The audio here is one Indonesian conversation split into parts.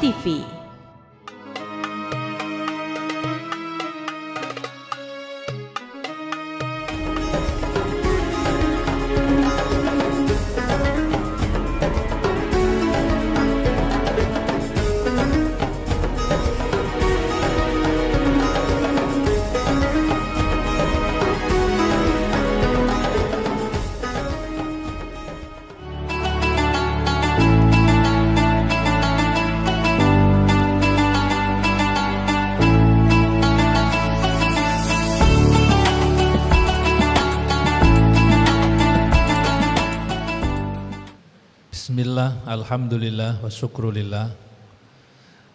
TV. Bismillah, alhamdulillah, wa syukrulillah,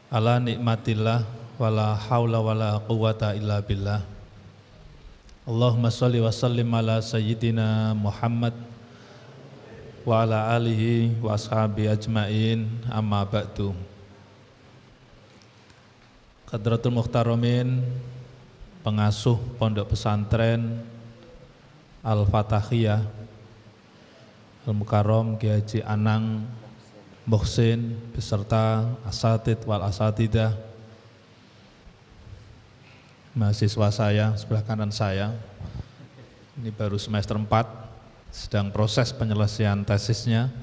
ala nikmatillah, wala hawla wala quwata illa billah. Allahumma salli wa sallim ala sayyidina Muhammad wa ala alihi wa ashabi ajma'in, amma ba'du. Hadratul Muhtaramin, pengasuh Pondok Pesantren Al-Fatahiyah Al-Mukarram Kiai Haji Anang Muhsin beserta asatid wal asatidah, mahasiswa saya sebelah kanan saya, ini baru semester 4, sedang proses penyelesaian tesisnya.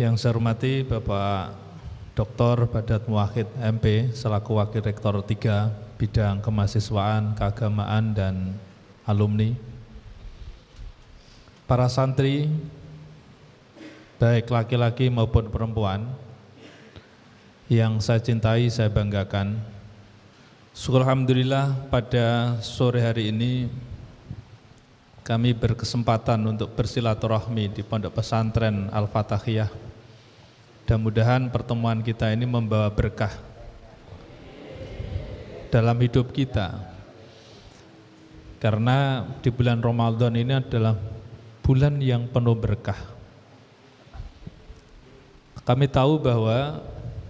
Yang saya hormati Bapak Dr. Badat Muwahhid MP selaku Wakil Rektor 3 Bidang Kemahasiswaan, Keagamaan dan Alumni, para santri, baik laki-laki maupun perempuan, yang saya cintai, saya banggakan. Syukur alhamdulillah pada sore hari ini kami berkesempatan untuk bersilaturahmi di Pondok Pesantren Al-Fatahiyah. Mudah-mudahan pertemuan kita ini membawa berkah dalam hidup kita. Karena di bulan Ramadan ini adalah bulan yang penuh berkah. Kami tahu bahwa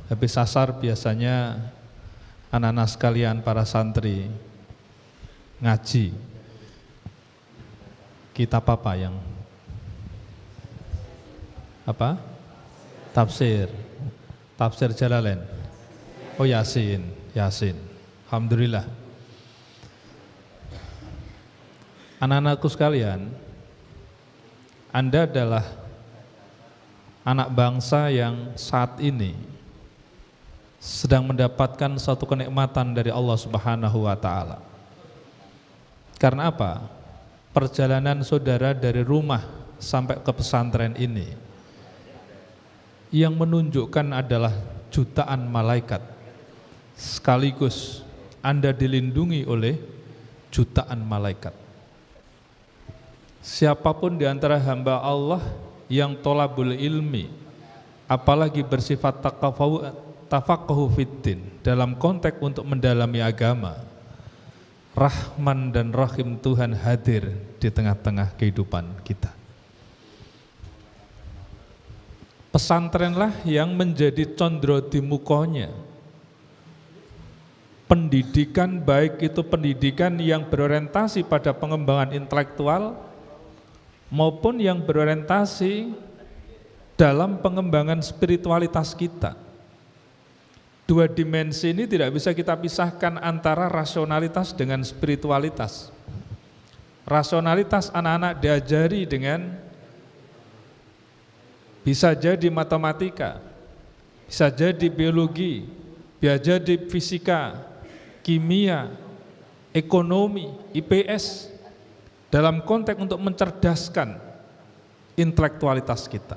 habis asar biasanya anak-anak sekalian para santri ngaji kitab apa yang tafsir Jalalain, Yasin. Alhamdulillah. Anak-anakku sekalian, Anda adalah anak bangsa yang saat ini sedang mendapatkan suatu kenikmatan dari Allah Subhanahu wa Ta'ala. Karena apa? Perjalanan saudara dari rumah sampai ke pesantren ini yang menunjukkan adalah jutaan malaikat, sekaligus Anda dilindungi oleh jutaan malaikat. Siapapun di antara hamba Allah yang tolabul ilmi, apalagi bersifat tafaqquhu fiddin, dalam konteks untuk mendalami agama, Rahman dan Rahim Tuhan hadir di tengah-tengah kehidupan kita. Pesantrenlah yang menjadi condro di mukonya. Pendidikan, baik itu pendidikan yang berorientasi pada pengembangan intelektual maupun yang berorientasi dalam pengembangan spiritualitas kita. Dua dimensi ini tidak bisa kita pisahkan antara rasionalitas dengan spiritualitas. Rasionalitas anak-anak diajari dengan bisa jadi matematika, bisa jadi biologi, bisa jadi fisika, kimia, ekonomi, IPS, dalam konteks untuk mencerdaskan intelektualitas kita.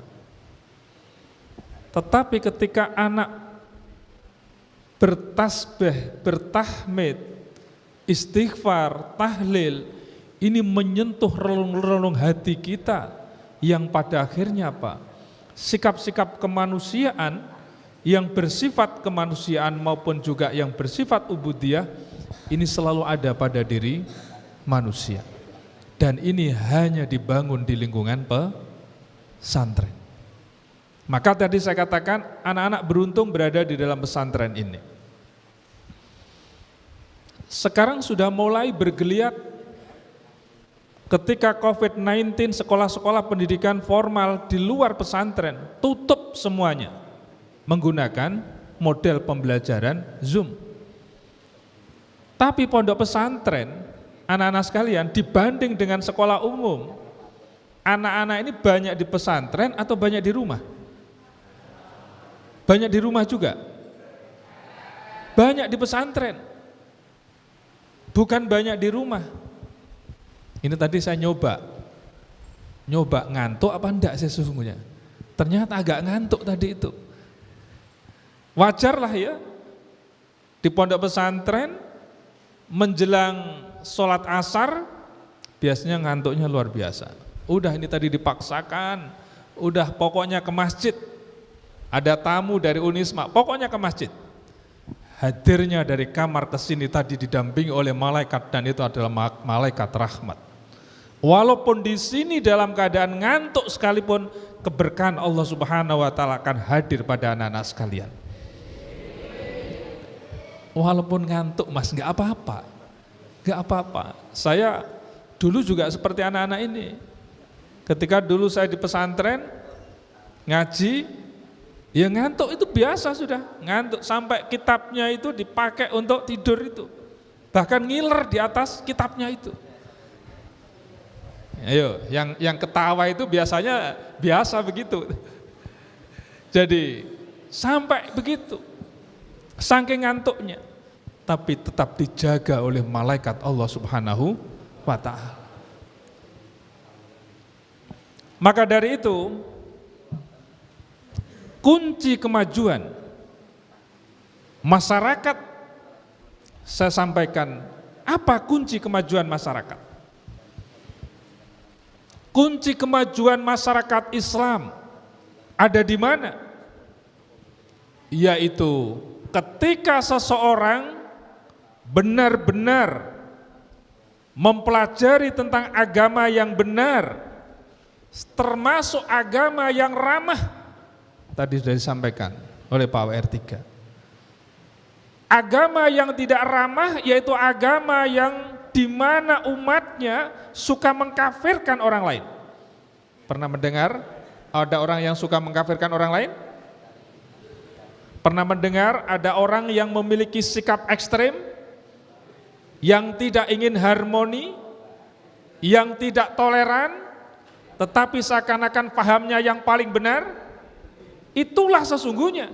Tetapi ketika anak bertasbih, bertahmid, istighfar, tahlil, ini menyentuh relung-relung hati kita yang pada akhirnya apa? Sikap-sikap kemanusiaan yang bersifat kemanusiaan maupun juga yang bersifat ubudiyah ini selalu ada pada diri manusia. Dan ini hanya dibangun di lingkungan pesantren. Maka tadi saya katakan anak-anak beruntung berada di dalam pesantren ini. Sekarang sudah mulai bergeliat ketika COVID-19, sekolah-sekolah pendidikan formal di luar pesantren tutup semuanya. menggunakan model pembelajaran Zoom. Tapi pondok pesantren, anak-anak sekalian, dibanding dengan sekolah umum, anak-anak ini banyak di pesantren atau banyak di rumah? Banyak di rumah juga. Banyak di pesantren, bukan banyak di rumah. Ini tadi saya nyoba ngantuk apa enggak sesungguhnya. Ternyata agak ngantuk tadi itu. Wajar lah ya, di pondok pesantren menjelang sholat asar biasanya ngantuknya luar biasa. Udah ini tadi dipaksakan, udah pokoknya ke masjid. Ada tamu dari Unisma, pokoknya ke masjid. Hadirnya dari kamar ke sini tadi didampingi oleh malaikat, dan itu adalah malaikat rahmat. Walaupun di sini dalam keadaan ngantuk sekalipun, keberkahan Allah Subhanahu wa taala akan hadir pada anak-anak sekalian. Walaupun ngantuk Mas, enggak apa-apa. Enggak apa-apa. Saya dulu juga seperti anak-anak ini. Ketika dulu saya di pesantren ngaji, ya ngantuk itu biasa sudah, ngantuk sampai kitabnya itu dipakai untuk tidur itu, bahkan ngiler di atas kitabnya itu. Ayo, yang ketawa itu biasanya biasa begitu. Jadi sampai begitu, saking ngantuknya, tapi tetap dijaga oleh malaikat Allah Subhanahu wa ta'ala. Maka dari itu, kunci kemajuan masyarakat, saya sampaikan, apa kunci kemajuan masyarakat? Kunci kemajuan masyarakat Islam ada di mana? Yaitu ketika seseorang benar-benar mempelajari tentang agama yang benar, termasuk agama yang ramah. Tadi sudah disampaikan oleh Pak WR3. Agama yang tidak ramah yaitu agama yang di mana umatnya suka mengkafirkan orang lain. Pernah mendengar ada orang yang suka mengkafirkan orang lain? Pernah mendengar ada orang yang memiliki sikap ekstrem, yang tidak ingin harmoni, yang tidak toleran, tetapi seakan-akan pahamnya yang paling benar? Itulah sesungguhnya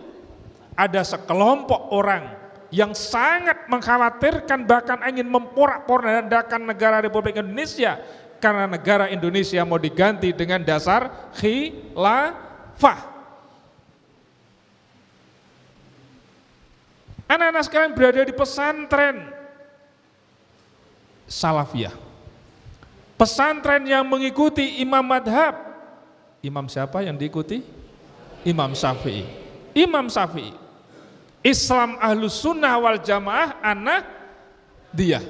ada sekelompok orang yang sangat mengkhawatirkan, bahkan ingin memporak-porandakan negara Republik Indonesia, karena negara Indonesia mau diganti dengan dasar khilafah. Anak-anak sekalian berada di pesantren Salafiyah, pesantren yang mengikuti imam madhab. Imam siapa yang diikuti? Imam Syafi'i. Imam Syafi'i, Islam Ahlus Sunnah wal Jamaah, anak dia.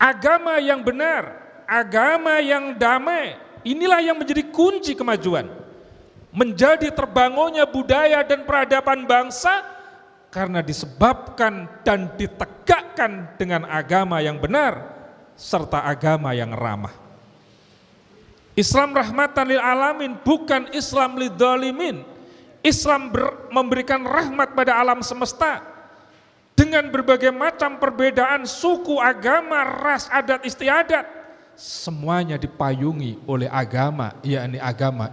Agama yang benar, agama yang damai, inilah yang menjadi kunci kemajuan. Menjadi terbangunnya budaya dan peradaban bangsa karena disebabkan dan ditegakkan dengan agama yang benar serta agama yang ramah. Islam rahmatan lil alamin, bukan Islam lidzalimin. Islam memberikan rahmat pada alam semesta dengan berbagai macam perbedaan suku, agama, ras, adat istiadat, semuanya dipayungi oleh agama, yakni agama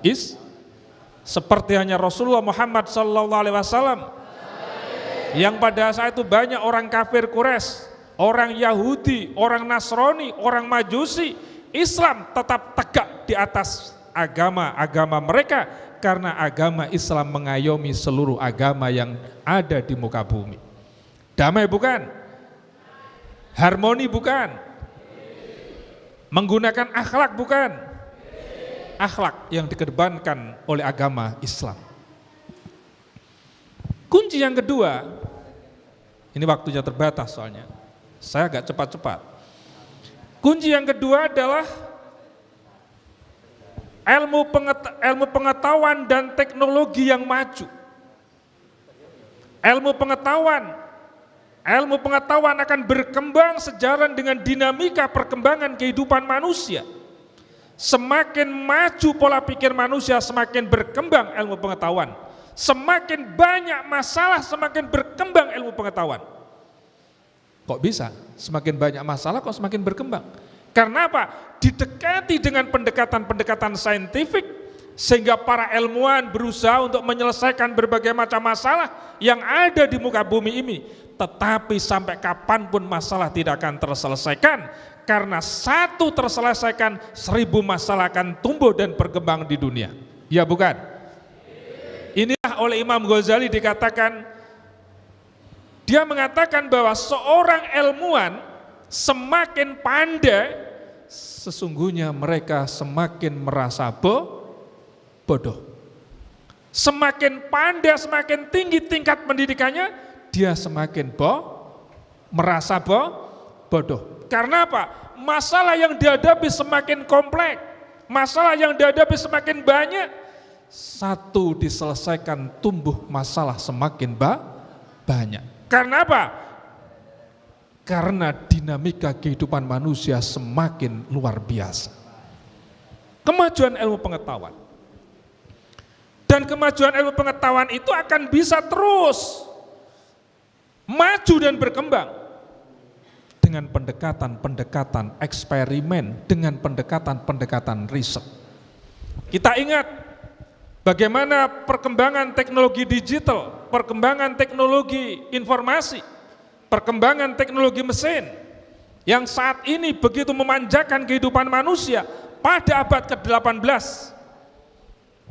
seperti hanya Rasulullah Muhammad SAW yang pada saat itu banyak orang kafir Quraisy, orang Yahudi, orang Nasrani, orang Majusi. Islam tetap tegak di atas agama-agama mereka karena agama Islam mengayomi seluruh agama yang ada di muka bumi. Damai bukan? Harmoni bukan? Menggunakan akhlak bukan? Akhlak yang dikedepankan oleh agama Islam. Kunci yang kedua, ini waktunya terbatas soalnya, saya agak cepat-cepat. Kunci yang kedua adalah ilmu pengetahuan dan teknologi yang maju. Ilmu pengetahuan akan berkembang sejalan dengan dinamika perkembangan kehidupan manusia. Semakin maju pola pikir manusia, semakin berkembang ilmu pengetahuan. Semakin banyak masalah, semakin berkembang ilmu pengetahuan. Kok bisa? Semakin banyak masalah kok semakin berkembang? Karena apa? Didekati dengan pendekatan-pendekatan saintifik, sehingga para ilmuwan berusaha untuk menyelesaikan berbagai macam masalah yang ada di muka bumi ini. Tetapi sampai kapanpun masalah tidak akan terselesaikan, karena satu terselesaikan, 1000 masalah akan tumbuh dan berkembang di dunia. Ya bukan? Inilah oleh Imam Ghazali dikatakan, dia mengatakan bahwa seorang ilmuwan semakin pandai, sesungguhnya mereka semakin merasa bodoh. Semakin pandai, semakin tinggi tingkat pendidikannya, dia semakin merasa bodoh. Karena apa? Masalah yang dihadapi semakin kompleks, masalah yang dihadapi semakin banyak. Satu diselesaikan, tumbuh masalah semakin banyak. Karena apa? Karena dinamika kehidupan manusia semakin luar biasa. Kemajuan ilmu pengetahuan. Dan kemajuan ilmu pengetahuan itu akan bisa terus maju dan berkembang dengan pendekatan-pendekatan eksperimen, dengan pendekatan-pendekatan riset. Kita ingat bagaimana perkembangan teknologi digital, perkembangan teknologi informasi, perkembangan teknologi mesin yang saat ini begitu memanjakan kehidupan manusia. Pada abad ke-18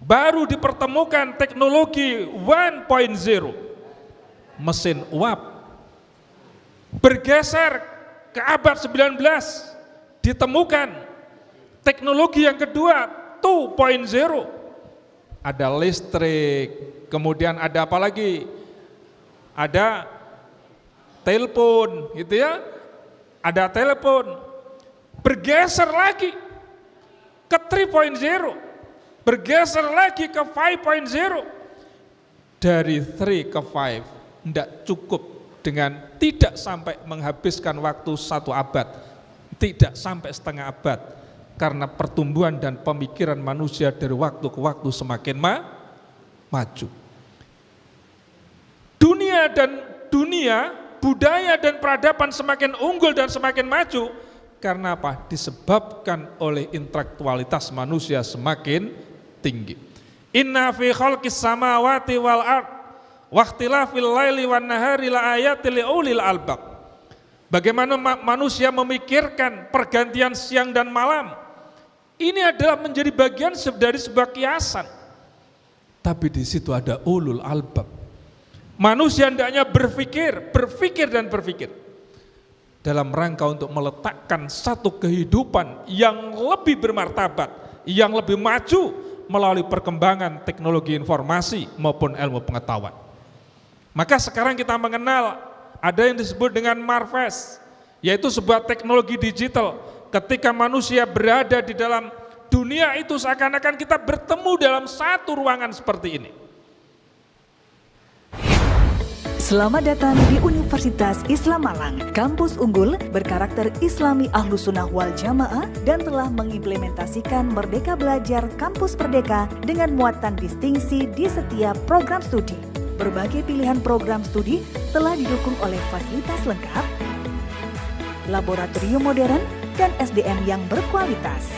baru dipertemukan teknologi 1.0, mesin uap. Bergeser ke abad 19 ditemukan teknologi yang kedua 2.0, ada listrik, kemudian ada apa lagi? Ada telepon, gitu ya. Ada telepon. Bergeser lagi ke 3.0. Bergeser lagi ke 5.0. Dari 3 ke 5 tidak cukup dengan tidak sampai menghabiskan waktu 1 abad, tidak sampai setengah abad. Karena pertumbuhan dan pemikiran manusia dari waktu ke waktu semakin maju. Dunia, budaya dan peradaban semakin unggul dan semakin maju. Karena apa? Disebabkan oleh intelektualitas manusia semakin tinggi. Inna fi khalqis samawati wal ard wa ikhtilafil laili wan nahari la ayatil liulil albab. Bagaimana manusia memikirkan pergantian siang dan malam. Ini adalah menjadi bagian dari sebuah kiasan. Tapi di situ ada ulul albab. Manusia hendaknya berpikir dan berpikir. Dalam rangka untuk meletakkan satu kehidupan yang lebih bermartabat, yang lebih maju melalui perkembangan teknologi informasi maupun ilmu pengetahuan. Maka sekarang kita mengenal ada yang disebut dengan Marves, yaitu sebuah teknologi digital. Ketika manusia berada di dalam dunia itu seakan-akan kita bertemu dalam satu ruangan seperti ini. Selamat datang di Universitas Islam Malang, kampus unggul berkarakter Islami Ahlus Sunnah wal Jamaah dan telah mengimplementasikan Merdeka Belajar Kampus Merdeka dengan muatan distingsi di setiap program studi. Berbagai pilihan program studi telah didukung oleh fasilitas lengkap, laboratorium modern, dan SDM yang berkualitas.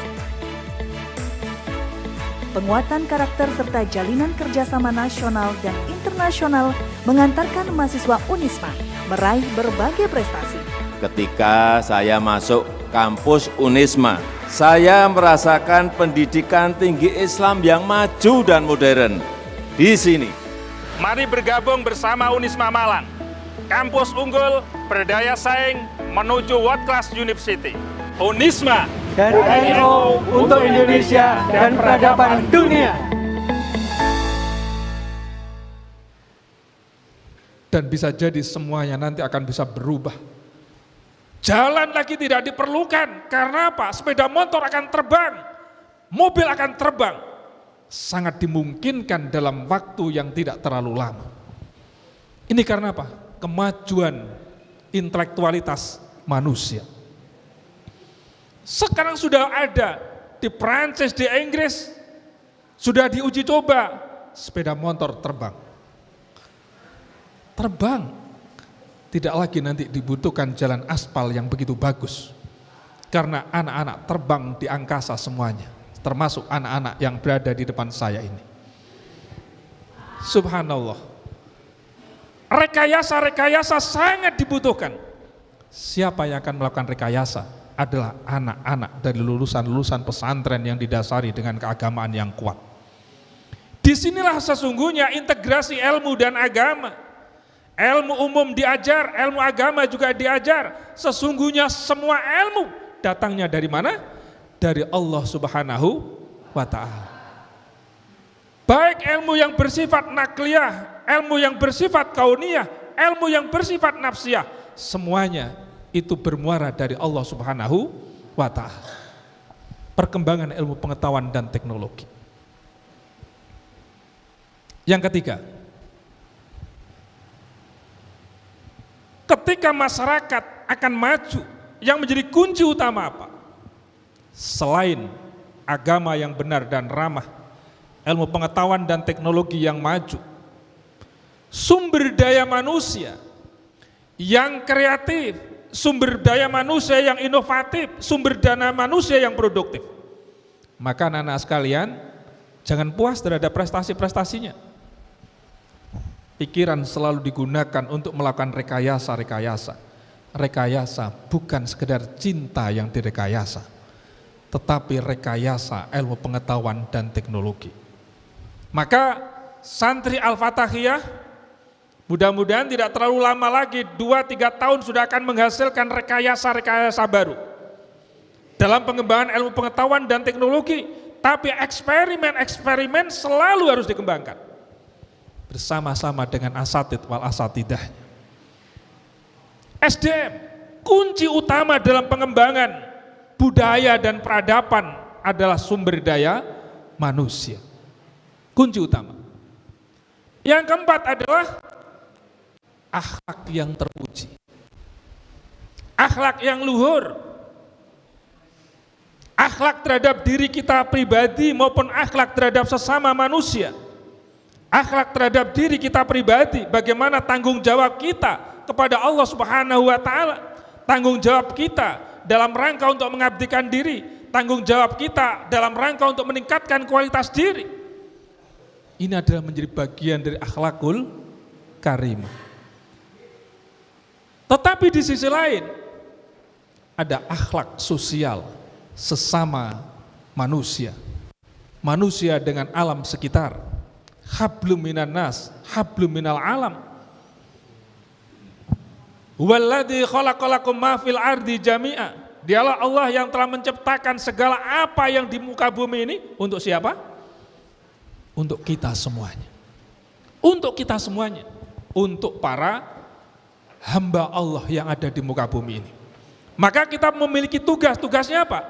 Penguatan karakter serta jalinan kerjasama nasional dan internasional mengantarkan mahasiswa Unisma meraih berbagai prestasi. Ketika saya masuk kampus Unisma, saya merasakan pendidikan tinggi Islam yang maju dan modern. Di sini, mari bergabung bersama Unisma Malang, kampus unggul berdaya saing menuju World Class University. Unisma dari NU untuk Indonesia dan peradaban dunia. Dan bisa jadi semuanya nanti akan bisa berubah. Jalan lagi tidak diperlukan. Karena apa? Sepeda motor akan terbang, mobil akan terbang. Sangat dimungkinkan dalam waktu yang tidak terlalu lama. Ini karena apa? Kemajuan intelektualitas manusia. Sekarang sudah ada di Prancis, di Inggris, sudah diuji coba, sepeda motor terbang. Terbang, tidak lagi nanti dibutuhkan jalan aspal yang begitu bagus. Karena anak-anak terbang di angkasa semuanya, termasuk anak-anak yang berada di depan saya ini. Subhanallah. Rekayasa-rekayasa sangat dibutuhkan. Siapa yang akan melakukan rekayasa? Adalah anak-anak dari lulusan-lulusan pesantren yang didasari dengan keagamaan yang kuat. Disinilah sesungguhnya integrasi ilmu dan agama. Ilmu umum diajar, ilmu agama juga diajar. Sesungguhnya semua ilmu datangnya dari mana? Dari Allah Subhanahu wa ta'ala. Baik ilmu yang bersifat nakliyah, ilmu yang bersifat kauniyah, ilmu yang bersifat nafsiyah, semuanya itu bermuara dari Allah Subhanahu wa ta'ala. Perkembangan ilmu pengetahuan dan teknologi. Yang ketiga, ketika masyarakat akan maju, yang menjadi kunci utama apa? Selain agama yang benar dan ramah, ilmu pengetahuan dan teknologi yang maju, sumber daya manusia yang kreatif, sumber daya manusia yang inovatif, sumber dana manusia yang produktif. Maka anak-anak sekalian, jangan puas terhadap prestasi-prestasinya. Pikiran selalu digunakan untuk melakukan rekayasa-rekayasa. Rekayasa bukan sekedar cinta yang direkayasa, tetapi rekayasa ilmu pengetahuan dan teknologi. Maka santri Al-Fatahiyah mudah-mudahan tidak terlalu lama lagi, 2-3 tahun sudah akan menghasilkan rekayasa-rekayasa baru dalam pengembangan ilmu pengetahuan dan teknologi. Tapi eksperimen-eksperimen selalu harus dikembangkan bersama-sama dengan asatid wal asatidahnya. SDM, kunci utama dalam pengembangan budaya dan peradaban adalah sumber daya manusia. Kunci utama. Yang keempat adalah akhlak yang terpuji, akhlak yang luhur, akhlak terhadap diri kita pribadi maupun akhlak terhadap sesama manusia, akhlak terhadap diri kita pribadi, bagaimana tanggung jawab kita kepada Allah Subhanahu wa ta'ala, tanggung jawab kita dalam rangka untuk mengabdikan diri, tanggung jawab kita dalam rangka untuk meningkatkan kualitas diri. Ini adalah menjadi bagian dari akhlakul karimah. Tetapi di sisi lain ada akhlak sosial sesama manusia, manusia dengan alam sekitar. Hablum minan nas, hablum minal alam. Walladzi khalaqalakum ma fil ardi jami'a. Dialah Allah yang telah menciptakan segala apa yang di muka bumi ini untuk siapa? Untuk kita semuanya. Untuk kita semuanya. Untuk para hamba Allah yang ada di muka bumi ini. Maka kita memiliki tugas. Tugasnya apa?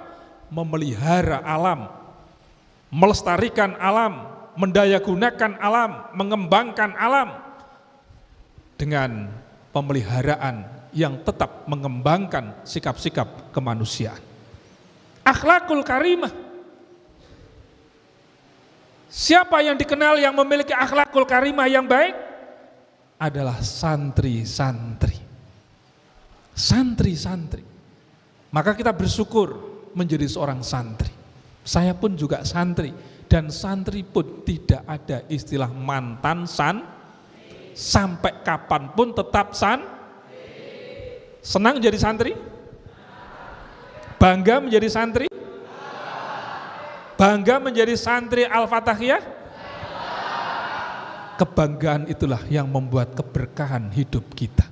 Memelihara alam, melestarikan alam, mendayagunakan alam, mengembangkan alam dengan pemeliharaan yang tetap mengembangkan sikap-sikap kemanusiaan. Akhlakul karimah. Siapa yang dikenal yang memiliki akhlakul karimah yang baik? Adalah santri-santri. Santri-santri. Maka kita bersyukur menjadi seorang santri. Saya pun juga santri. Dan santri pun tidak ada istilah mantan sampai kapanpun tetap Senang jadi santri? Bangga menjadi santri? Bangga menjadi santri Al-Fatahiyah? Kebanggaan itulah yang membuat keberkahan hidup kita.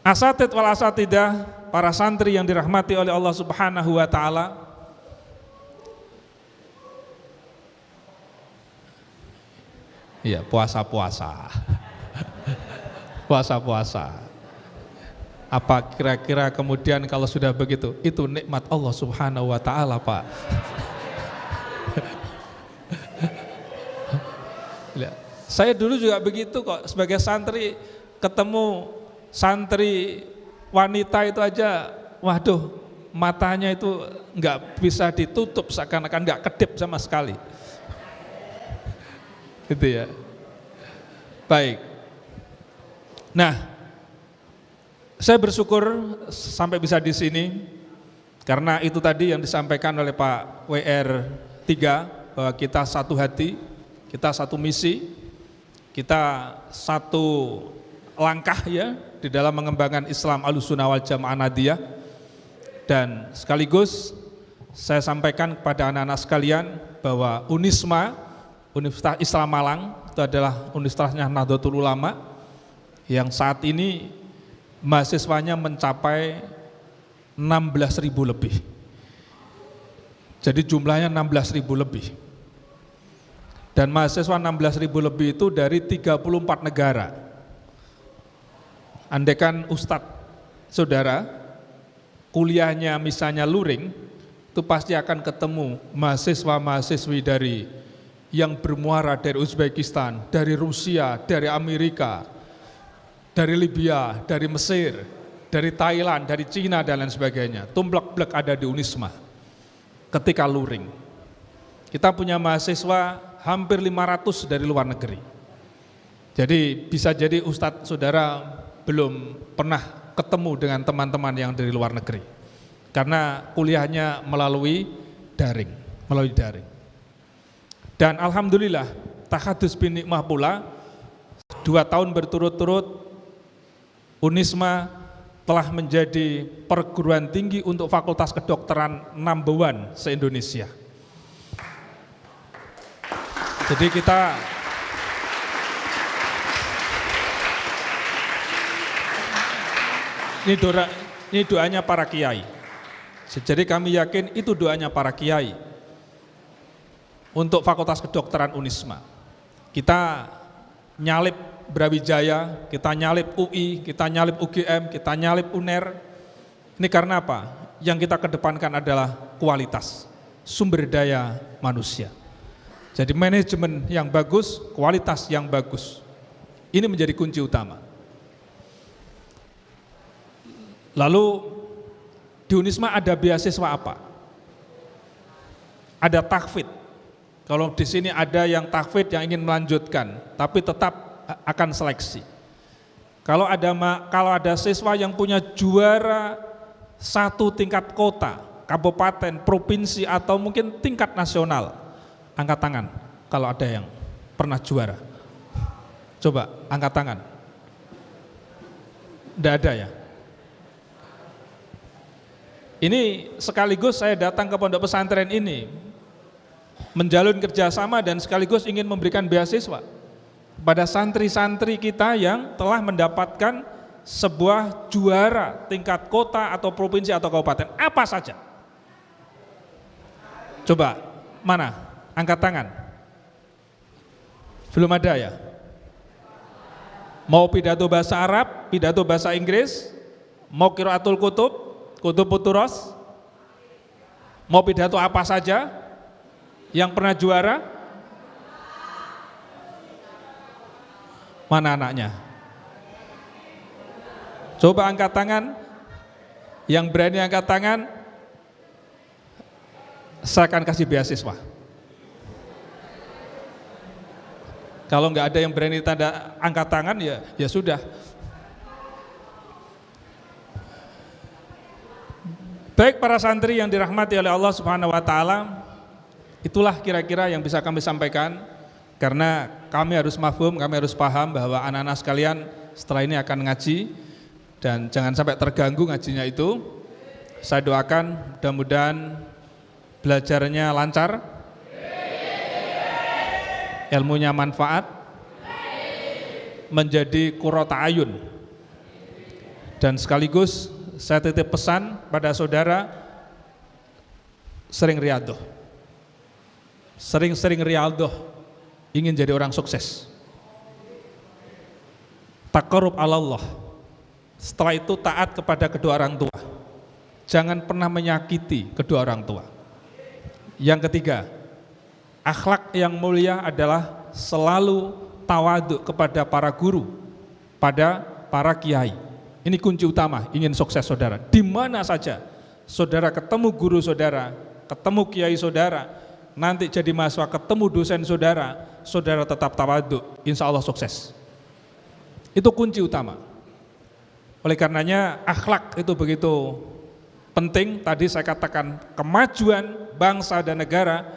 Asatid wal asatidah, para santri yang dirahmati oleh Allah Subhanahu wa ta'ala, iya, puasa-puasa. Puasa-puasa. Apa kira-kira kemudian kalau sudah begitu, itu nikmat Allah Subhanahu wa ta'ala, Pak. Saya dulu juga begitu kok, sebagai santri ketemu santri wanita itu aja waduh, matanya itu nggak bisa ditutup, seakan-akan nggak kedip sama sekali. Gitu ya. Baik. Nah, saya bersyukur sampai bisa di sini karena itu tadi yang disampaikan oleh Pak WR3 bahwa kita satu hati, kita satu misi, kita satu langkah ya di dalam mengembangkan Islam Ahlussunnah wal Jamaah Nahdiyah. Dan sekaligus saya sampaikan kepada anak-anak sekalian bahwa Unisma, Universitas Islam Malang, itu adalah universitasnya Nahdlatul Ulama yang saat ini mahasiswanya mencapai 16.000 lebih. Jadi jumlahnya 16.000 lebih. Dan mahasiswa 16.000 lebih itu dari 34 negara. Andaikan Ustadz saudara kuliahnya misalnya luring, itu pasti akan ketemu mahasiswa-mahasiswi dari yang bermuara dari Uzbekistan, dari Rusia, dari Amerika, dari Libya, dari Mesir, dari Thailand, dari Cina dan lain sebagainya. Tumblek-blek ada di Unisma ketika luring. Kita punya mahasiswa hampir 500 dari luar negeri. Jadi bisa jadi Ustadz saudara belum pernah ketemu dengan teman-teman yang dari luar negeri karena kuliahnya melalui daring. Dan alhamdulillah tahadus bin nikmah pula 2 tahun berturut-turut Unisma telah menjadi perguruan tinggi untuk fakultas kedokteran number 1 se-Indonesia. Jadi kita ini doanya para kiai. Jadi kami yakin itu doanya para kiai untuk Fakultas Kedokteran Unisma. Kita nyalip Brawijaya, kita nyalip UI, kita nyalip UGM, kita nyalip UNER. Ini karena apa? Yang kita kedepankan adalah kualitas sumber daya manusia. Jadi manajemen yang bagus, kualitas yang bagus. Ini menjadi kunci utama. Lalu di Unisma ada beasiswa apa? Ada tahfidz. Kalau di sini ada yang tahfidz yang ingin melanjutkan, tapi tetap akan seleksi. Kalau ada siswa yang punya juara 1 tingkat kota, kabupaten, provinsi atau mungkin tingkat nasional, angkat tangan. Kalau ada yang pernah juara, coba angkat tangan. Tidak ada ya? Ini sekaligus saya datang ke pondok pesantren ini menjalin kerjasama dan sekaligus ingin memberikan beasiswa pada santri-santri kita yang telah mendapatkan sebuah juara tingkat kota atau provinsi atau kabupaten, apa saja. Coba, mana? Angkat tangan. Belum ada ya? Mau pidato bahasa Arab, pidato bahasa Inggris, mau qiraatul kutub, kutub puturos, mau pidato apa saja yang pernah juara? Mana anaknya? Coba angkat tangan. Yang berani angkat tangan, saya akan kasih beasiswa. Kalau nggak ada yang berani tanda angkat tangan, ya sudah. Baik para santri yang dirahmati oleh Allah Subhanahu wa taala, itulah kira-kira yang bisa kami sampaikan karena kami harus mafhum, kami harus paham bahwa anak-anak sekalian setelah ini akan ngaji dan jangan sampai terganggu ngajinya itu. Saya doakan mudah-mudahan belajarnya lancar, ilmunya manfaat, menjadi qurrata ayun, dan sekaligus saya titip pesan pada saudara, sering riyadhah, sering-sering riyadhah, ingin jadi orang sukses, taqarrub Allah, setelah itu taat kepada kedua orang tua, jangan pernah menyakiti kedua orang tua. Yang ketiga, akhlak yang mulia adalah selalu tawadhu kepada para guru, pada para kiai. Ini kunci utama ingin sukses saudara. Di mana saja saudara ketemu guru saudara, ketemu kiai saudara, nanti jadi mahasiswa ketemu dosen saudara, saudara tetap tawadhu, insya Allah sukses. Itu kunci utama. Oleh karenanya akhlak itu begitu penting. Tadi saya katakan kemajuan bangsa dan negara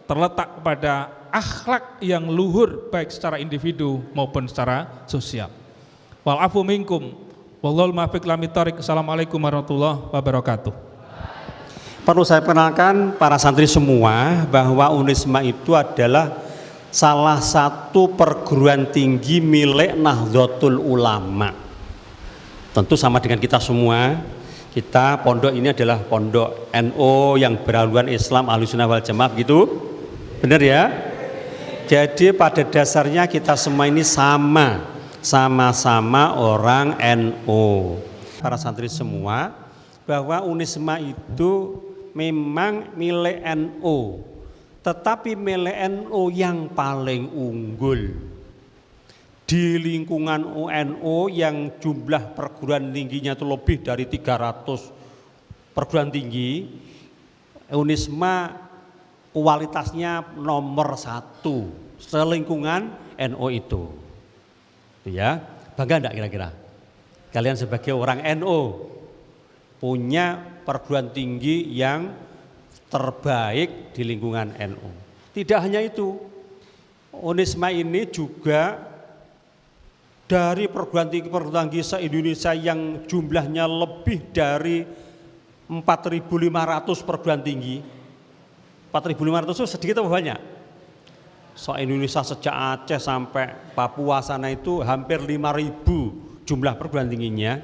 terletak pada akhlak yang luhur baik secara individu maupun secara sosial. Wal afu minkum wallahul muwaffiq ila thoriq. Assalamualaikum warahmatullahi wabarakatuh. Perlu saya perkenalkan para santri semua bahwa Unisma itu adalah salah satu perguruan tinggi milik Nahdlatul Ulama. Tentu sama dengan kita semua. Kita pondok ini adalah pondok NU yang berhaluan Islam Ahlussunnah wal Jamaah, gitu. Benar ya? Jadi pada dasarnya kita semua ini sama-sama orang NU. Para santri semua bahwa Unisma itu memang milik NU, tetapi milik NU yang paling unggul di lingkungan UNU yang jumlah perguruan tingginya itu lebih dari 300 perguruan tinggi. Unisma kualitasnya nomor 1 selingkungan NU itu. Ya, bangga enggak kira-kira? Kalian sebagai orang NU punya perguruan tinggi yang terbaik di lingkungan NU. Tidak hanya itu, Unisma ini juga dari perguruan tinggi se-Indonesia yang jumlahnya lebih dari 4.500 perguruan tinggi. 4.500 itu sedikit atau banyak? Se-Indonesia sejak Aceh sampai Papua sana itu hampir 5.000 jumlah perguruan tingginya.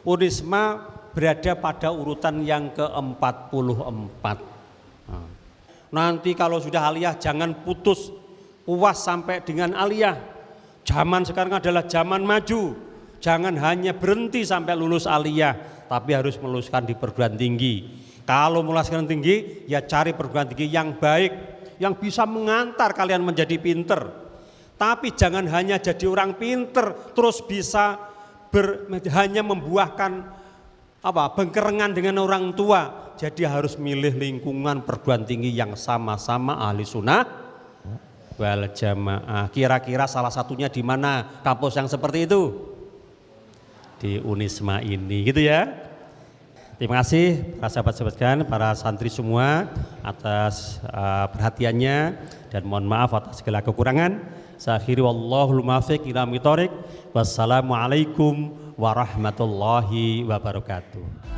Unisma berada pada urutan yang ke-44. Nanti kalau sudah aliyah jangan putus puas sampai dengan aliyah. Zaman sekarang adalah zaman maju. Jangan hanya berhenti sampai lulus aliyah, tapi harus meluluskan di perguruan tinggi. Kalau meluluskan tinggi, ya cari perguruan tinggi yang baik, yang bisa mengantar kalian menjadi pinter. Tapi jangan hanya jadi orang pinter terus bisa hanya membuahkan bengkerengan dengan orang tua. Jadi harus milih lingkungan perguruan tinggi yang sama-sama ahli sunnah wal jamaah. Kira-kira salah satunya di mana kampus yang seperti itu? Di Unisma ini, gitu ya. Terima kasih para sahabat-sahabat sekalian, para santri semua atas perhatiannya, dan mohon maaf atas segala kekurangan. Akhiri wallahul muwaffiq ila thoriq. Wassalamualaikum warahmatullahi wabarakatuh.